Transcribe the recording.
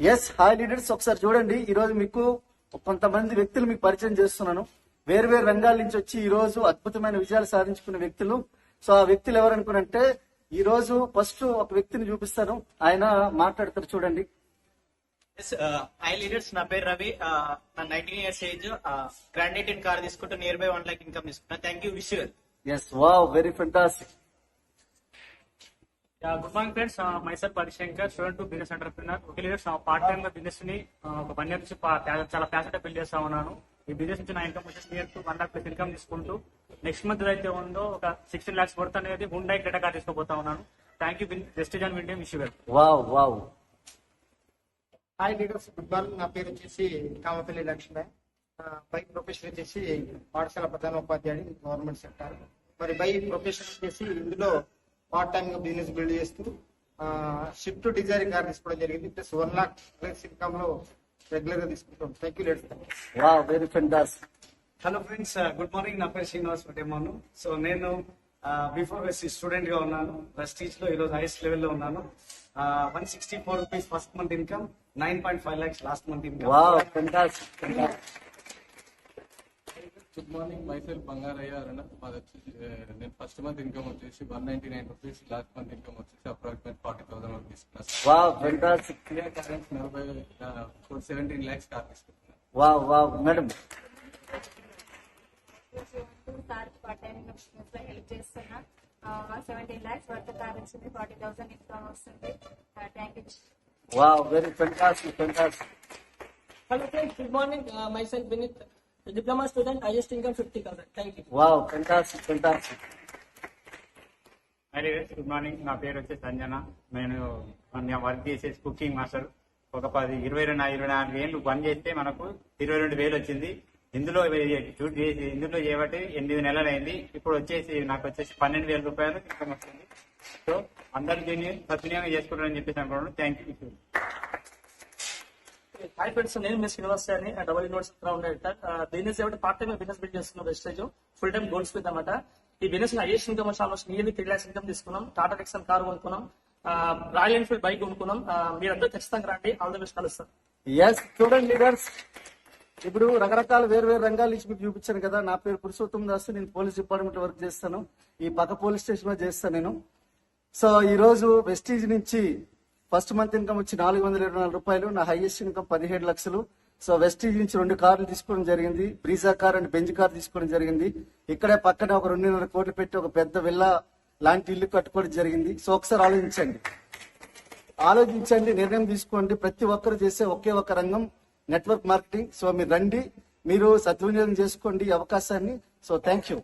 Yes hi leaders, ఒకసారి చూడండి. ఈ రోజు మీకు కొంతమంది వ్యక్తులు మీకు పరిచయం చేస్తున్నాను. వేరు వేరు రంగాల నుంచి వచ్చి ఈ రోజు అద్భుతమైన విజయాలు సాధించుకున్న వ్యక్తులు. సో ఆ వ్యక్తులు ఎవరనుకునంటే, ఈ రోజు ఫస్ట్ ఒక వ్యక్తిని చూపిస్తాను, ఆయన మాట్లాడతారు. చూడండి. హై లీడర్స్, నా పేరు రవి. నా 19 years ఏజ్. గ్రాండ్ 18 కార్ తీసుకుంటూ నియర్ బై 1 lakh ఇన్కమ్ తీసుకున్నా. Thank you. Wish you. Yes, wow, very fantastic. Good morning friends, myself Harishankar, student to business entrepreneur. Okay leaders, part time గా బిజినెస్ ని ఒక 1 year నుంచి చాలా ప్యాషన్ గా build చేస్తా ఉన్నాను. ఈ బిజినెస్ నుంచి నా ఇన్కమ్ వచ్చేసి నియర్ టు 1 lakh+ ఇన్కమ్ తీసుకుంటూ నెక్స్ట్ మంత్ అయితే ఉందో ఒక 16 lakhs వర్త్ అనేది హుండై క్రెటా కార్ తీసుకోబోతా ఉన్నాను. Thank you. వెస్టేజ్ అండ్ విండియం. Wish you well. Wow wow. Hi leaders, good morning. నా పేరు వచ్చేసి కామపల్లి లక్ష్మి. బై ప్రొఫెషన్ వచ్చేసి పాఠశాల ప్రధాన ఉపాధ్యాయుడు, గవర్నమెంట్ సెక్టార్. మరి బై ప్రొఫెషన్ వచ్చేసి ఇందులో పార్ట్ టైమ్ గా బిజినెస్ బిల్డ్ చేస్తూ షిఫ్ట్ డిజైర్ కార్ తీసుకోవడం జరిగింది. ప్లస్ 1 lakh+ ఇన్కమ్ లో రెగ్యులర్ గా తీసుకుంటాం. Thank you leaders. Wow, very fantastic. Hello friends, good morning. నా పేరు శ్రీనివాస్ పటేమాను. సో నేను బిఫోర్ స్టూడెంట్ గా ఉన్నాను. ప్రెస్టీజ్ లో ఈరోజు హైయెస్ట్ లెవెల్ లో ఉన్నాను. 164 rupees first month income, 9.5 lakhs last month income. Wow, fantastic. Good morning. Myself Bangarayya Aruna. మాది వచ్చేసి నేను ఫస్ట్ మంత్ ఇన్కమ్ వచ్చేసి 199 rupees, లాస్ట్ మంత్ ఇన్కమ్ వచ్చేసి approximate 40,000 rupees plus. Wow, fantastic. 17 lakhs car తీసుకుంటున్నాను. Wow wow. Madam, part time business లో help చేస్తున్నా. 17 lakhs worth car వచ్చింది, 40,000 income వస్తుంది. Thank you. Wow, very fantastic, fantastic. Hello friends, good morning. Myself Vinith, a diploma student, highest income 50,000. Thank you. Wow, fantastic, fantastic. High leaders, good morning. నా పేరు వచ్చేసి సంజన. నేను work చేసేసి cooking master. ఒక 24 ఏళ్ళు పని చేస్తే మనకు 22,000 వచ్చింది. ఇందులో చేయబట్టి 8 నెలలు అయింది. ఇప్పుడు వచ్చేసి నాకు వచ్చేసి 12,000 రూపాయలు ఇన్కమ్ వస్తుంది. సో అందరూ దీన్ని సద్వినియోగం చేసుకుంటారని చెప్పేసి అనుకున్నాను. Thank you. హాయ్ ఫ్రెండ్స్, నేను మిస్ యూనివర్స్ అని డబుల్ యూనివర్స్ గ్రౌండ్ బిజినెస్ ఏమంటే పార్ట్ టైం బిజినెస్ బిల్డ్ చేస్తున్నాం. Wastage full time goldsmith అనమాట. ఈ బిజినెస్ హైయెస్ట్ ఇన్కమ్ వచ్చి ఆల్మోస్ట్ నియర్లీ 3 lakhs ఇన్కమ్ తీసుకున్నాం. టాటా నెక్సన్ కార్ కొనుక్కున్నాం. రాయల్ ఎన్ఫీల్డ్ బైక్ కొనుక్కున్నాం. మీరందరూ ఖచ్చితంగా రండి. All the best. కలుస్తాం. ఎస్, చూడండి లీడర్స్, ఇప్పుడు రకరకాల వేరు వేరు రంగాల నుంచి మీకు చూపించాను కదా. నా పేరు పురుషోత్తం దాస్. నేను పోలీస్ డిపార్ట్మెంట్ వర్క్ చేస్తాను. ఈ పక్క పోలీస్ స్టేషన్ లో చేస్తాను నేను. సో ఈ రోజు వెస్టీజ్ నుంచి ఫస్ట్ మంత్ ఇన్కమ్ వచ్చి 424 రూపాయలు. నా హైయెస్ట్ ఇన్కమ్ 17 లక్షలు. సో వెస్టీజ్ నుంచి 2 కార్లు తీసుకోవడం జరిగింది. Brezza car and Benz car తీసుకోవడం జరిగింది. ఇక్కడే పక్కన ఒక 2.5 కోట్లు పెట్టి ఒక పెద్ద విల్లా లాంటి ఇల్లు కట్టుకోవడం జరిగింది. సో ఒకసారి ఆలోచించండి, నిర్ణయం తీసుకోండి. ప్రతి ఒక్కరు చేసే ఒకే ఒక రంగం నెట్వర్క్ మార్కెటింగ్. సో మీరు రండి, మీరు సద్వినియోగం చేసుకోండి ఈ అవకాశాన్ని. So thank you.